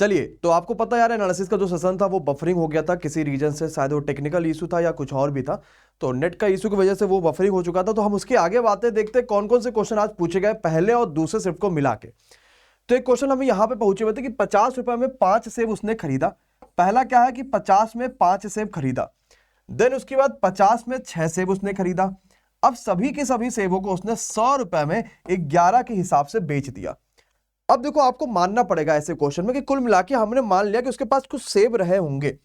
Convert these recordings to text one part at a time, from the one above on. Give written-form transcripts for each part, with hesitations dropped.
चलिए, तो आपको पता यार एनालिसिस का जो सेशन था वो बफरिंग हो गया था किसी रीजन से, शायद वो टेक्निकल इशू था या कुछ और भी था। तो नेट का इशू की वजह से वो बफरिंग हो चुका था। तो हम उसके आगे बातें देखते कौन कौन से क्वेश्चन आज पूछे गए पहले और दूसरे शिफ्ट को मिला के। तो एक क्वेश्चन हमें यहाँ पे पहुंचे हुए थे कि 50 रुपए में 5 सेब उसने खरीदा। पहला क्या है कि 50 में 5 सेब खरीदा, देन उसके बाद 50 में 6 सेब उसने खरीदा। अब सभी के सभी सेबों को उसने 100 रुपए में 11 के हिसाब से बेच दिया। अब देखो, आपको मानना पड़ेगा ऐसे क्वेश्चन में कि कुल मिला के हमने मान लिया कि उसके पास कुछ सेब रहे होंगे।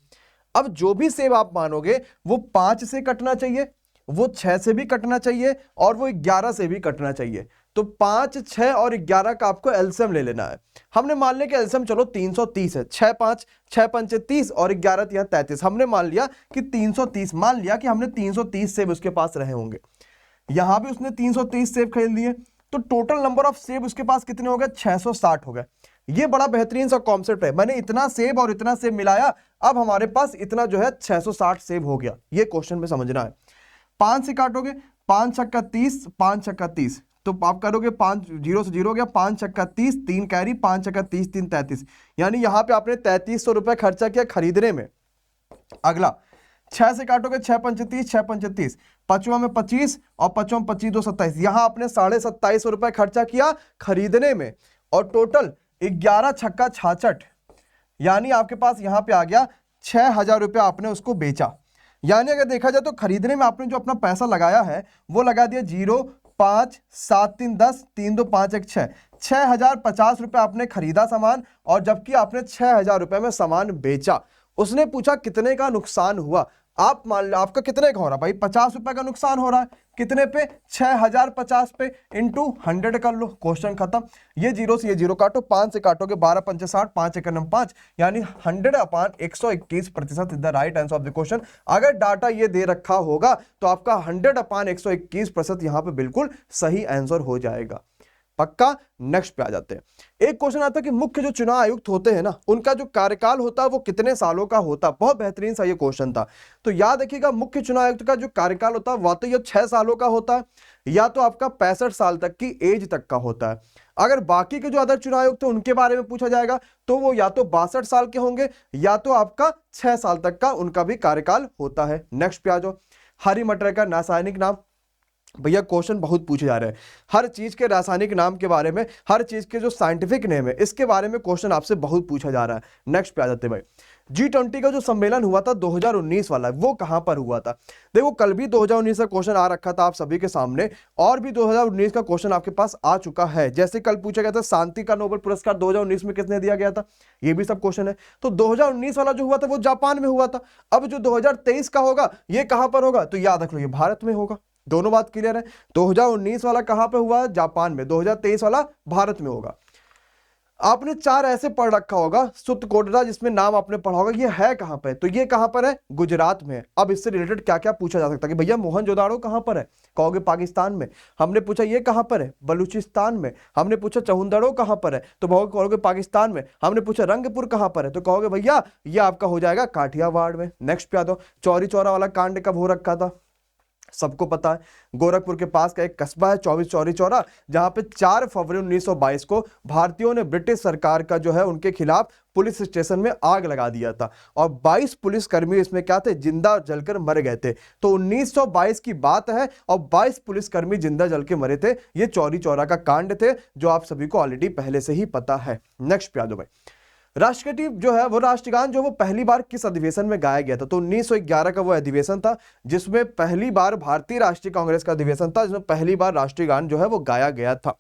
अब जो भी सेब आप मानोगे वो 5 से कटना चाहिए, वो 6 से भी कटना चाहिए और वो 11 से भी कटना चाहिए। तो 5, 6 और 11 का आपको एलसीएम ले लेना है। हमने मान लिया कि एलसीएम चलो 330 है, 6 5 6 5 30 और 11 यहाँ 33। हमने मान लिया कि 330, मान लिया कि हमने 330 सेब उसके पास रहे होंगे। यहां भी उसने 330 सेब खरीद लिए, तो टोटल नंबर ऑफ सेब उसके पास कितने हो गए? 660 हो गए। ये बड़ा बेहतरीन सा कॉन्सेप्ट है, मैंने इतना सेब और इतना सेब मिलाया, अब हमारे पास इतना जो है 660 सेब हो गया। ये क्वेश्चन में समझना है। 5 से काटोगे, 5 छक्का 30, 5 छक्का 30, तो आप करोगे 5 जीरो से जीरो हो गया, 5 छक्का 30, 3 कैरी, 5 छक्का 30, 3 33, यानी यहां पे आपने 3300 रुपए खर्चा किया खरीदने में। अगला 6 से काटोगे, 6 पंच 30, 6 पंच 30, पांचवा में 25 और पांचवा में 25 2 27, यहां आपने 2750 रुपए खर्चा किया खरीदने में। और टोटल 11 छक्का 66, यानी आपके पास यहां पे आ गया 6000 रुपया आपने उसको बेचा। यानी अगर देखा जाए तो खरीदने में आपने जो अपना पैसा लगाया है वो लगा दिया 0 5 7 3 10 3 2 5 1 6, 6050 रुपए आपने खरीदा सामान, और जबकि आपने 6000 रुपए में सामान बेचा। उसने पूछा कितने का नुकसान हुआ। आप मान लो आपका कितने का हो रहा भाई? 50 रुपए का नुकसान हो रहा है। कितने पे? 6050 पे इंटू 100 कर लो, क्वेश्चन खत्म। ये जीरो से ये जीरो काटो, 5 से काटोगे 12 पंच 60, 5 एकम 5, यानी 100/121% is the right answer of the question. अगर डाटा ये दे रखा होगा तो आपका 100/121% यहां पे बिल्कुल सही आंसर हो जाएगा। पक्का। नेक्स्ट पे आ जाते हैं। एक क्वेश्चन आता है कि मुख्य जो चुनाव आयुक्त होते हैं ना, उनका जो कार्यकाल होता है वो कितने सालों का होता है। बहुत बेहतरीन सा ये क्वेश्चन था। तो याद रखिएगा, मुख्य चुनाव आयुक्त का जो कार्यकाल होता है वो तो ये 6 सालों का होता है, या तो आपका 65 साल तक की एज तक का होता है। अगर बाकी के जो अदर चुनाव आयुक्त है उनके बारे में पूछा जाएगा तो वो या तो 62 साल के होंगे या तो आपका 6 साल तक का उनका भी कार्यकाल होता है। नेक्स्ट पे आ जाओ। हरी मटर का रासायनिक नाम। भैया क्वेश्चन बहुत पूछे जा रहे हैं, हर चीज के रासायनिक नाम के बारे में, हर चीज के जो साइंटिफिक नेम है इसके बारे में क्वेश्चन आपसे बहुत पूछा जा रहा है। नेक्स्ट पे आ जाते हैं भाई। G20 का जो सम्मेलन हुआ था 2019 वाला, वो कहां पर हुआ था? देखो, कल भी 2019 का क्वेश्चन आ रखा था आप सभी के सामने, और भी 2019 का क्वेश्चन आपके पास आ चुका है। जैसे कल पूछा गया था शांति का नोबेल पुरस्कार 2019 में किसने दिया गया था, ये भी सब क्वेश्चन है। तो 2019 वाला जो हुआ था वो जापान में हुआ था। अब जो 2023 का होगा ये कहां पर होगा? तो याद रख लो, ये भारत में होगा। दोनों बात क्लियर है। 2019 वाला कहां पे हुआ? जापान में। 2023 वाला भारत में होगा। आपने 4 ऐसे पढ़ रखा होगा, सुतकोटरा जिसमें नाम आपने पढ़ा होगा, ये है कहां पे? तो ये कहां पर है? गुजरात में है। अब इससे रिलेटेड क्या क्या पूछा जा सकता है कि भैया मोहनजोदाड़ो कहां पर है? कहोगे पाकिस्तान में। हमने पूछा ये कहां पर है? बलूचिस्तान में। हमने पूछा चहुंदड़ो कहां पर है? तो कहोगे पाकिस्तान में। हमने पूछा रंगपुर कहां पर है? तो कहोगे भैया ये आपका हो जाएगा काठियावाड़ में। नेक्स्ट पे आ दो। चौरी चौरा वाला कांड कब हो रखा था? सबको पता है, गोरखपुर के पास का एक कस्बा है 24 चौरी चौरा, जहां पे 4 फरवरी 1922 को भारतीयों ने ब्रिटिश सरकार का जो है उनके खिलाफ पुलिस स्टेशन में आग लगा दिया था, और 22 पुलिसकर्मी इसमें क्या थे? जिंदा जलकर मर गए थे। तो 1922 की बात है और 22 पुलिसकर्मी जिंदा जल के मरे थे। ये चौरी चौरा का कांड थे, जो आप सभी को ऑलरेडी पहले से ही पता है। नेक्स्ट पे आ जाओ भाई। राष्ट्रगीत जो है वो राष्ट्रगान जो वो पहली बार किस अधिवेशन में गाया गया था? तो 1911 का वो अधिवेशन था जिसमें पहली बार भारतीय राष्ट्रीय कांग्रेस का अधिवेशन था, जिसमें पहली बार राष्ट्रीय गान जो है वो गाया गया था।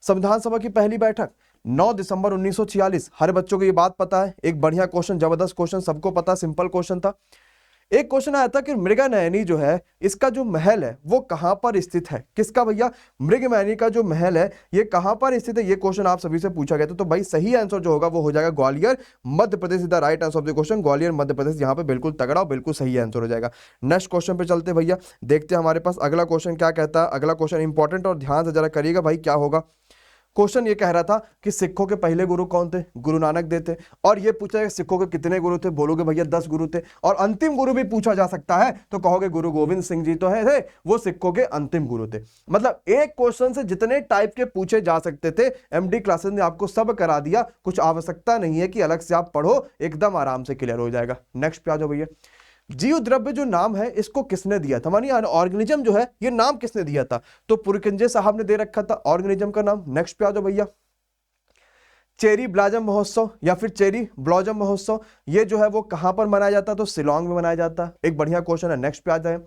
संविधान सभा की पहली बैठक 9 दिसंबर 1946। हर बच्चों को ये बात पता है। एक बढ़िया क्वेश्चन, जबरदस्त क्वेश्चन, सबको पता, सिंपल क्वेश्चन था। एक क्वेश्चन आया था कि मृगनयनी जो है इसका जो महल है वो कहां पर स्थित है? किसका भैया? मृगनयनी का जो महल है ये कहां पर स्थित है? ये क्वेश्चन आप सभी से पूछा गया था। तो भाई सही आंसर जो होगा वो हो जाएगा Gwalior Madhya Pradesh is the right answer of the question. Gwalior Madhya Pradesh, यहाँ पे बिल्कुल तगड़ा और बिल्कुल सही आंसर हो जाएगा। नेक्स्ट क्वेश्चन पे चलते भैया, देखते हैं हमारे पास अगला क्वेश्चन क्या कहता है। अगला क्वेश्चन इंपॉर्टेंट और ध्यान से जरा करिएगा भाई, क्या होगा। क्वेश्चन ये कह रहा था कि सिखों के पहले गुरु कौन थे, गुरु नानक देव थे। और ये पूछा है सिखों के कितने गुरु थे, बोलोगे भैया 10 गुरु थे। और अंतिम गुरु भी पूछा जा सकता है तो कहोगे गुरु गोविंद सिंह जी तो है थे, वो सिखों के अंतिम गुरु थे। मतलब एक क्वेश्चन से जितने टाइप के पूछे जा सकते थे एमडी क्लासेस ने आपको सब करा दिया, कुछ आवश्यकता नहीं है कि अलग से आप पढ़ो, एकदम आराम से क्लियर हो जाएगा। नेक्स्ट पे आ जाओ भैया। जीव द्रव्य जो नाम है इसको किसने दिया था, मानिए ऑर्गेनिज्म जो है ये नाम किसने दिया था, तो पुरकिंजे साहब ने दे रखा था ऑर्गेनिज्म का नाम। नेक्स्ट पे आ जाओ भैया। चेरी ब्लॉसम महोत्सव या फिर चेरी ब्लॉसम महोत्सव ये जो है वो कहां पर मनाया जाता है, तो शिलोंग में मनाया जाता है। एक बढ़िया क्वेश्चन है। नेक्स्ट पे आ जाए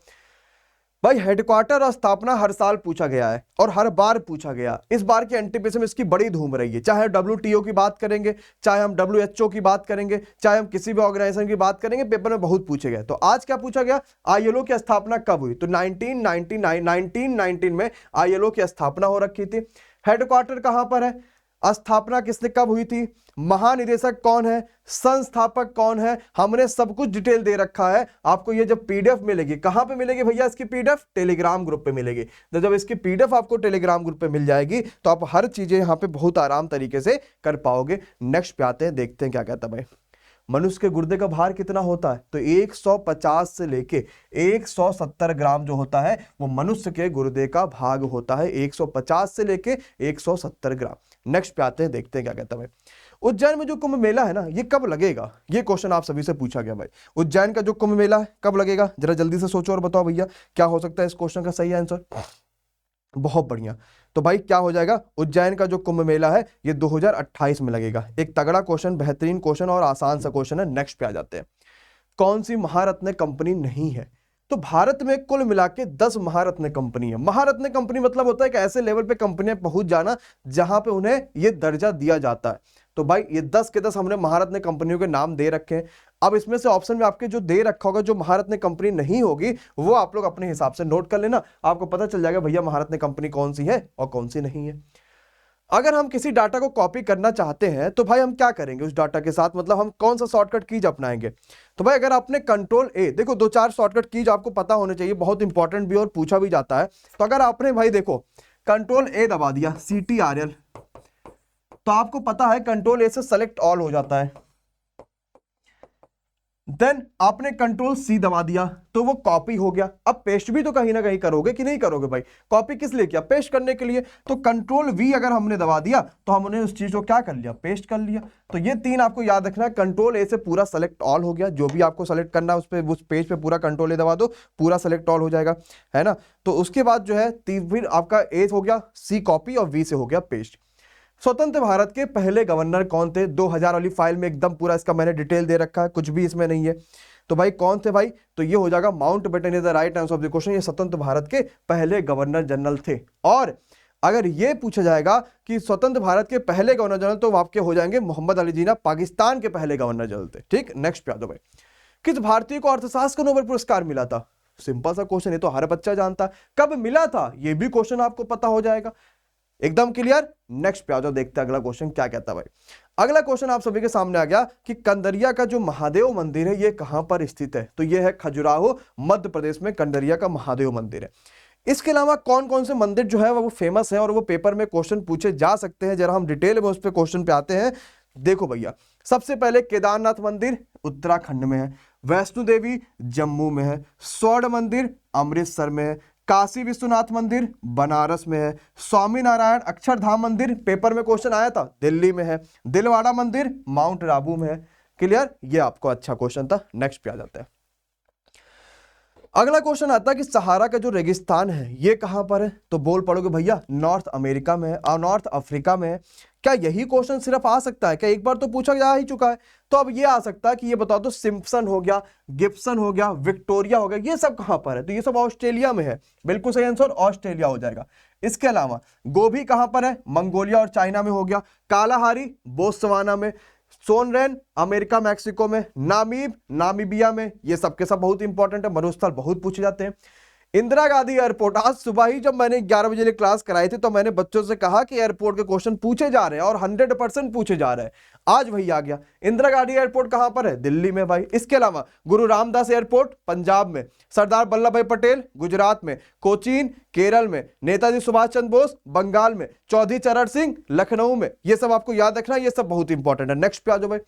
भाई। हेडक्वार्टर और स्थापना हर साल पूछा गया है और हर बार पूछा गया, इस बार के एनटीपीसी में इसकी बड़ी धूम रही है। चाहे WTO की बात करेंगे, चाहे हम WHO की बात करेंगे, चाहे हम किसी भी ऑर्गेनाइजेशन की बात करेंगे, पेपर में बहुत पूछे गए। तो आज क्या पूछा गया, ILO की स्थापना कब हुई, तो 1919 में ILO की स्थापना हो रखी थी। हेडक्वार्टर कहां पर है, स्थापना किसने कब हुई थी, महानिदेशक कौन है, संस्थापक कौन है, हमने सब कुछ डिटेल दे रखा है। आपको ये जब PDF मिलेगी, कहां पे मिलेगी भैया इसकी PDF, टेलीग्राम ग्रुप पे मिलेगी। तो जब इसकी PDF आपको टेलीग्राम ग्रुप पे मिल जाएगी तो आप हर चीजें यहां पे बहुत आराम तरीके से कर पाओगे। नेक्स्ट पे आते हैं, देखते हैं क्या कहता है भाई। मनुष्य के गुर्दे का भार कितना होता है, तो 150 से लेके 170 ग्राम जो होता है वो मनुष्य के गुर्दे का भाग होता है, 150 से लेके 170 ग्राम। नेक्स्ट पे आते हैं, देखते हैं क्या कहता है भाई। उज्जैन में जो कुंभ मेला है ना ये कब लगेगा, ये क्वेश्चन आप सभी से पूछा गया भाई। उज्जैन का जो कुंभ मेला है कब लगेगा, जरा जल्दी से सोचो और बताओ भैया क्या हो सकता है इस क्वेश्चन का सही आंसर। बहुत बढ़िया, तो भाई क्या हो जाएगा, उज्जैन का जो कुंभ मेला है ये 2028 में लगेगा। एक तगड़ा क्वेश्चन, बेहतरीन क्वेश्चन और आसान सा क्वेश्चन है। नेक्स्ट पे आ जाते हैं। कौन सी महारत्न कंपनी नहीं है, तो भारत में कुल मिला के 10 महारत्न कंपनी है। महारत्न कंपनी मतलब होता है कि ऐसे लेवल पे कंपनियां पहुंच जाना जहां पे उन्हें ये दर्जा दिया जाता है। तो भाई ये 10 के 10 हमने महारत्न कंपनियों के नाम दे रखे हैं। अब इसमें से ऑप्शन में आपके जो दे रखा होगा, जो महारत्न कंपनी नहीं होगी वो आप लोग अपने हिसाब से नोट कर लेना, आपको पता चल जाएगा भैया महारत्न कंपनी कौन सी है और कौन सी नहीं है। अगर हम किसी डाटा को कॉपी करना चाहते हैं तो भाई हम क्या करेंगे उस डाटा के साथ, मतलब हम कौन सा शॉर्टकट कीज अपनाएंगे। तो भाई अगर आपने कंट्रोल A, देखो 2-4 शॉर्टकट कीज आपको पता होने चाहिए, बहुत इंपॉर्टेंट भी और पूछा भी जाता है। तो अगर आपने भाई देखो कंट्रोल A दबा दिया CTRL, तो आपको पता है कंट्रोल A से सेलेक्ट ऑल हो जाता है। देन आपने कंट्रोल C दबा दिया तो वो कॉपी हो गया। अब पेस्ट भी तो कहीं ना कहीं करोगे कि नहीं करोगे भाई, कॉपी किस लिए किया, पेस्ट करने के लिए। तो कंट्रोल V अगर हमने दबा दिया तो हमने उस चीज को क्या कर लिया, पेस्ट कर लिया। तो ये 3 आपको याद रखना है। कंट्रोल A से पूरा सेलेक्ट ऑल हो गया, जो भी आपको सेलेक्ट करना है उस पेज पे पूरा कंट्रोल A दबा दो, पूरा सेलेक्ट ऑल हो जाएगा, है ना। तो उसके बाद जो है फिर आपका A हो गया, C कॉपी और V से हो गया पेस्ट। स्वतंत्र भारत के पहले गवर्नर कौन थे, 2000 वाली फाइल में एकदम पूरा इसका मैंने डिटेल दे रखा है, कुछ भी इसमें नहीं है। तो भाई कौन थे भाई, तो ये हो जाएगा Mountbatten is the right answer of the question. ये स्वतंत्र भारत के पहले गवर्नर जनरल थे। और अगर ये पूछा जाएगा कि स्वतंत्र भारत के पहले गवर्नर जनरल, तो आपके हो जाएंगे मोहम्मद अली जिन्ना, पाकिस्तान के पहले गवर्नर जनरल थे। ठीक, नेक्स्ट पे आ दो भाई। किस भारतीय को अर्थशास्त्र का नोबेल पुरस्कार मिला था, सिंपल सा क्वेश्चन, ये तो हर बच्चा जानता है। कब मिला था ये भी क्वेश्चन आपको पता हो जाएगा, एकदम क्लियर। नेक्स्ट पे आ जाओ, देखते हैं अगला क्वेश्चन क्या कहता है भाई। अगला क्वेश्चन आप सभी के सामने आ गया कि कंदरिया का जो महादेव मंदिर है ये कहां पर स्थित है, तो ये है खजुराहो मध्य प्रदेश में कंदरिया का महादेव मंदिर है। इसके अलावा कौन कौन से मंदिर जो है वो फेमस है और वो पेपर में क्वेश्चन पूछे जा सकते हैं, जरा हम डिटेल में उस पर क्वेश्चन पे आते हैं। देखो भैया, सबसे पहले केदारनाथ मंदिर उत्तराखंड में है, वैष्णो देवी जम्मू में है, स्वर्ण मंदिर अमृतसर में है, काशी विश्वनाथ मंदिर बनारस में है, स्वामीनारायण अक्षरधाम मंदिर पेपर में क्वेश्चन आया था दिल्ली में है, दिलवाड़ा मंदिर माउंट आबू में है। क्लियर, ये आपको अच्छा क्वेश्चन था। नेक्स्ट पे आ जाता है। अगला क्वेश्चन आता है कि सहारा का जो रेगिस्तान है ये कहां पर है, तो बोल पड़ोगे भैया नॉर्थ अमेरिका में है और नॉर्थ अफ्रीका में है। क्या यही क्वेश्चन सिर्फ आ सकता है क्या, एक बार तो पूछा जा ही चुका है। तो अब ये आ सकता है कि ये बताओ तो सिम्पसन हो गया, गिब्सन हो गया, विक्टोरिया हो गया, ये सब कहां पर है, तो ये सब ऑस्ट्रेलिया में है। बिल्कुल सही आंसर ऑस्ट्रेलिया हो जाएगा। इसके अलावा गोभी कहां पर है, मंगोलिया और चाइना में हो गया, कालाहारी बोत्सवाना में, सोनरेन अमेरिका मैक्सिको में, नामीब नामीबिया में, ये सब के सब बहुत इंपॉर्टेंट है, मरुस्थल बहुत पूछे जाते हैं। इंदिरा गांधी एयरपोर्ट, आज सुबह ही जब मैंने 11 बजे क्लास कराई थी तो मैंने बच्चों से कहा कि एयरपोर्ट के क्वेश्चन पूछे जा रहे हैं और 100% पूछे जा रहे हैं। आज वही आ गया। इंदिरा गांधी एयरपोर्ट कहां पर है? दिल्ली में भाई। इसके अलावा गुरु रामदास एयरपोर्ट पंजाब में, सरदार वल्लभ भाई पटेल गुजरात में, कोचीन केरल में, नेताजी सुभाष चंद्र बोस बंगाल में, चौधरी चरण सिंह लखनऊ में। ये सब आपको याद रखना, ये सब बहुत इंपॉर्टेंट है। नेक्स्ट पे आ जाओ भाई।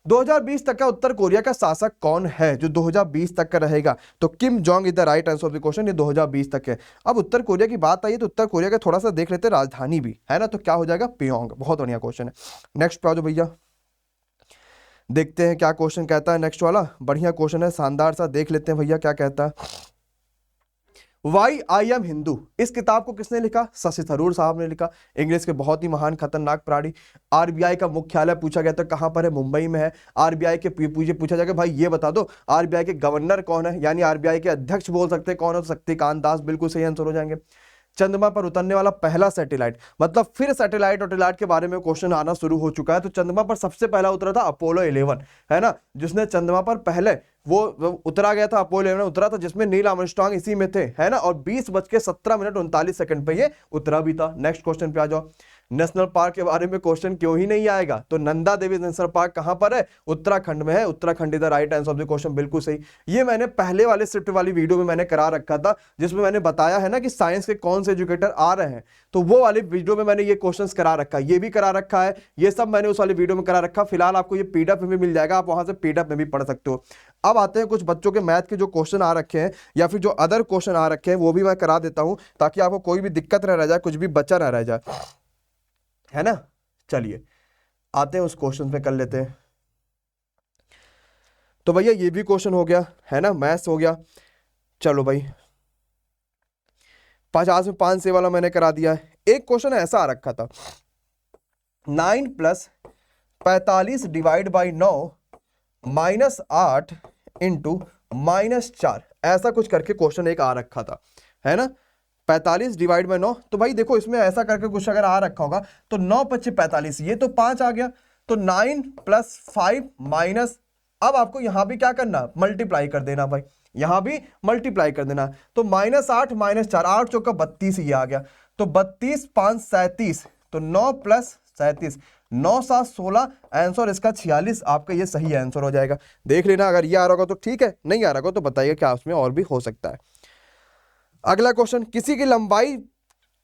2020 तक का उत्तर कोरिया का शासक कौन है जो 2020 तक का रहेगा? तो Kim Jong is the right answer of the question. ये 2020 तक है। अब उत्तर कोरिया की बात आई तो उत्तर कोरिया का थोड़ा सा देख लेते हैं, राजधानी भी है ना, तो क्या हो जाएगा? प्योंग। बहुत बढ़िया क्वेश्चन है। नेक्स्ट पे आ जाओ भैया, देखते हैं क्या क्वेश्चन कहता है नेक्स्ट वाला। बढ़िया क्वेश्चन है, शानदार सा, देख लेते हैं भैया क्या कहता है। वाई आई एम हिंदू, इस किताब को किसने लिखा? शशि थरूर साहब ने लिखा। इंग्लिश के बहुत ही महान खतरनाक प्राणी। आरबीआई का मुख्यालय पूछा गया था कहां पर है? मुंबई में है। आरबीआई के पूछा जाएगा भाई ये बता दो आरबीआई के गवर्नर कौन है, यानी आरबीआई के अध्यक्ष बोल सकते हैं कौन है? शक्तिकांत दास, बिल्कुल सही आंसर हो जाएंगे। चंद्रमा पर उतरने वाला पहला सैटेलाइट, मतलब फिर सैटेलाइट और के बारे में क्वेश्चन आना शुरू हो चुका है। तो चंद्रमा पर सबसे पहला उतरा था अपोलो 11, है ना, जिसने चंद्रमा पर पहले वो उतरा गया था। अपोलो 11 उतरा था जिसमें नील आर्मस्ट्रांग इसी में थे, है ना, और 20:17 पे ये उतरा भी था। नेक्स्ट क्वेश्चन पे आ जाओ। नेशनल पार्क के बारे में क्वेश्चन क्यों ही नहीं आएगा? तो नंदा देवी नेशनल पार्क कहां पर है? उत्तराखंड में है। Uttarakhand is the right answer of the question, बिल्कुल सही। ये मैंने पहले वाले शिफ्ट वाली वीडियो में मैंने करा रखा था, जिसमें मैंने बताया है ना कि साइंस के कौन से एजुकेटर आ रहे हैं, तो वो वाली वीडियो में मैंने ये क्वेश्चंस करा रखा है, ये भी करा रखा है, ये सब मैंने उस वाली वीडियो में करा रखा। फिलहाल आपको ये पीडीएफ में भी मिल जाएगा, आप वहां से पीडीएफ में भी पढ़ सकते हो। अब आते हैं कुछ बच्चों के मैथ के जो क्वेश्चन आ रखे हैं या फिर जो अदर क्वेश्चन आ रखे हैं, वो भी मैं करा देता हूं ताकि आपको कोई भी दिक्कत न रह जाए, कुछ भी बचा न रह जाए, है ना। चलिए आते हैं उस क्वेश्चन पे, कर लेते हैं। तो भैया ये भी क्वेश्चन हो गया, है ना, मैथ्स हो गया। चलो भाई 50 में 5 से वाला मैंने करा दिया है। एक क्वेश्चन ऐसा आ रखा था, 9 + 45 डिवाइड बाई 9 -8 इंटू -4, ऐसा कुछ करके क्वेश्चन एक आ रखा था, है ना। 45 डिवाइड बाई 9, तो भाई देखो इसमें ऐसा करके कुछ अगर आ रखा होगा तो 9 × 5 = 45, ये तो 5 आ गया। तो 9 + 5 माइनस, अब आपको यहां भी क्या करना? मल्टीप्लाई कर देना भाई, यहां भी मल्टीप्लाई कर देना। तो -8 -4, 8 चौका 32, ये आ गया। तो 32 5 37, तो 9 + 37, 9 7 16, आंसर इसका 46, आपका ये सही आंसर हो जाएगा। देख लेना, अगर ये आ रहा होगा तो ठीक है, नहीं आ रहा होगा तो बताइए क्या उसमें और भी हो सकता है। अगला क्वेश्चन, किसी की लंबाई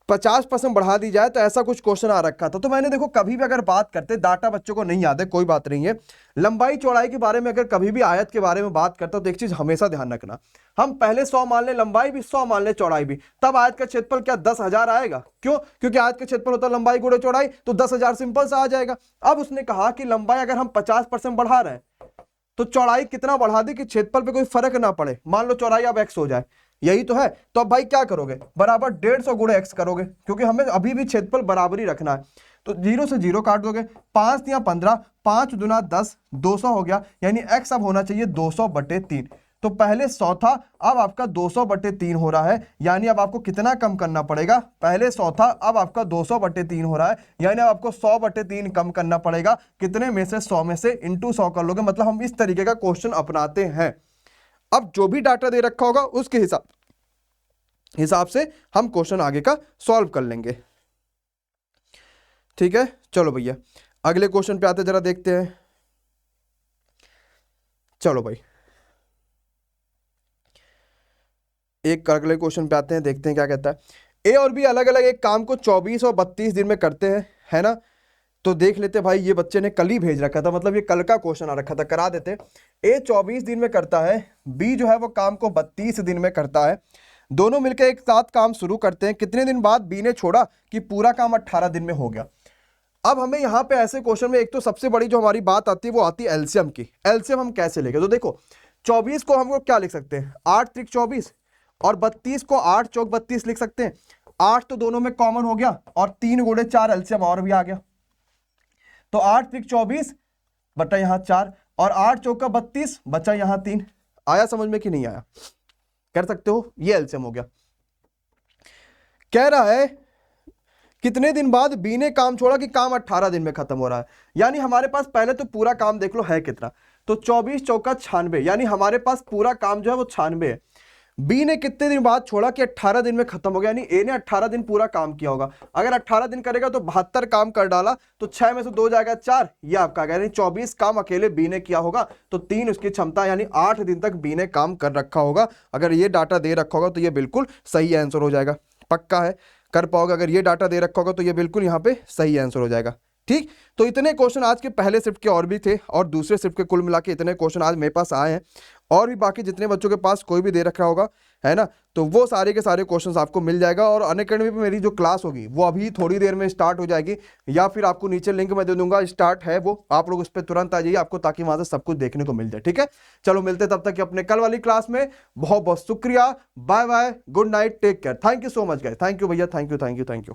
50% बढ़ा दी जाए, तो ऐसा कुछ क्वेश्चन आ रखा था। तो मैंने देखो कभी भी अगर बात करते, डाटा बच्चों को नहीं याद है कोई बात नहीं है, लंबाई चौड़ाई के बारे में अगर कभी भी आयत के बारे में बात करता हूं तो एक चीज हमेशा ध्यान रखना, हम पहले 100 मान लें लंबाई भी, 100 मान लें चौड़ाई भी, तब आयत का क्षेत्रफल क्या 10,000 आएगा? क्यों? क्योंकि आयत का क्षेत्रफल होता है लंबाई गुणे चौड़ाई, तो 10,000 सिंपल सा आ जाएगा। अब उसने कहा कि लंबाई अगर हम 50% बढ़ा रहे हैं तो चौड़ाई कितना बढ़ा दे कि क्षेत्रफल पे कोई फर्क ना पड़े। मान लो चौड़ाई अब x हो जाए, यही तो है। तो अब भाई क्या करोगे? बराबर 150 × x करोगे, क्योंकि हमें अभी भी क्षेत्रफल बराबर ही रखना है। तो 0 से 0 काट दोगे, 5 या 15, 5 दूना 10, 200 हो गया, यानी x अब होना चाहिए 200/3। तो पहले 100 था, अब आपका 200/3 हो रहा है, यानी अब आपको कितना कम करना पड़ेगा? पहले 100 था, अब आपका 200/3 हो रहा है, यानी अब आपको 100/3 कम करना पड़ेगा। कितने में से? 100 में से, इंटू 100 कर लोगे। मतलब हम इस तरीके का क्वेश्चन अपनाते हैं। अब जो भी डाटा दे रखा होगा उसके हिसाब से हम क्वेश्चन आगे का सॉल्व कर लेंगे, ठीक है। चलो भैया अगले क्वेश्चन पे आते, जरा देखते हैं। चलो भाई एक अगले क्वेश्चन पे आते हैं, देखते हैं क्या कहता है। ए और बी अलग अलग एक काम को 24 और 32 दिन में करते हैं, है ना। तो देख लेते भाई, ये बच्चे ने कल ही भेज रखा था, मतलब ये कल का क्वेश्चन आ रखा था, करा देते। ए 24 दिन में करता है, बी जो है वो काम को 32 दिन में करता है। दोनों मिलकर एक साथ काम शुरू करते हैं। कितने दिन बाद बी ने छोड़ा कि पूरा काम 18 दिन में हो गया। अब हमें यहां पे ऐसे क्वेश्चन में एक तो सबसे बड़ी जो हमारी बात आती है वो आती है एलसीएम की। एलसीएम हम कैसे लेंगे? तो देखो 24 को हम लोग क्या लिख सकते हैं? 8 त्रिक 24, और 32 को 8 चौक 32 लिख सकते हैं। 8 तो दोनों में कॉमन हो गया, और 3 × 4 एलसीएम और भी आ गया। तो 8 त्रिक 24 बटा यहां 4, और 8 चौका 32 बचा यहां 3। आया समझ में कि नहीं आया? कर सकते हो, ये एलसीएम हो गया। कह रहा है कितने दिन बाद बी ने काम छोड़ा कि काम 18 दिन में खत्म हो रहा है। यानी हमारे पास पहले तो पूरा काम देख लो है कितना, तो 24 चौका 96, यानी हमारे पास पूरा काम जो है वो 96 है। बी ने कितने दिन बाद छोड़ा कि 18 दिन में खत्म हो गया, यानी ए ने 18 दिन पूरा काम किया होगा। अगर 18 दिन करेगा तो 72 काम कर डाला, तो 6 में से 2 जाएगा 4, ये आपका आ गया, यानी 24 काम अकेले बी ने किया होगा। तो 3 उसकी क्षमता, यानी 8 दिन तक बी ने काम कर रखा होगा। अगर ये डाटा दे रखा होगा तो ये बिल्कुल सही आंसर हो जाएगा। पक्का है, कर पाओगे? अगर ये डाटा दे रखा होगा तो ये बिल्कुल यहाँ पे सही आंसर हो जाएगा। ठीक, तो इतने क्वेश्चन आज के पहले शिफ्ट के और भी थे, और दूसरे शिफ्ट के कुल मिला के इतने क्वेश्चन आज मेरे पास आए हैं। और भी बाकी जितने बच्चों के पास कोई भी दे रखा होगा, है ना, तो वो सारे के सारे क्वेश्चंस आपको मिल जाएगा। और अनअकैडमी पे मेरी जो क्लास होगी वो अभी थोड़ी देर में स्टार्ट हो जाएगी, या फिर आपको नीचे लिंक मैं दे दूंगा, स्टार्ट है वो, आप लोग उस पर तुरंत आ जाइए आपको, ताकि वहां से सब कुछ देखने को मिल जाए। ठीक है, चलो मिलते हैं तब तक कि अपने कल वाली क्लास में। बहुत बहुत शुक्रिया, bye bye, good night, take care, thank you so much guys, thank you भैया, thank you thank you thank you.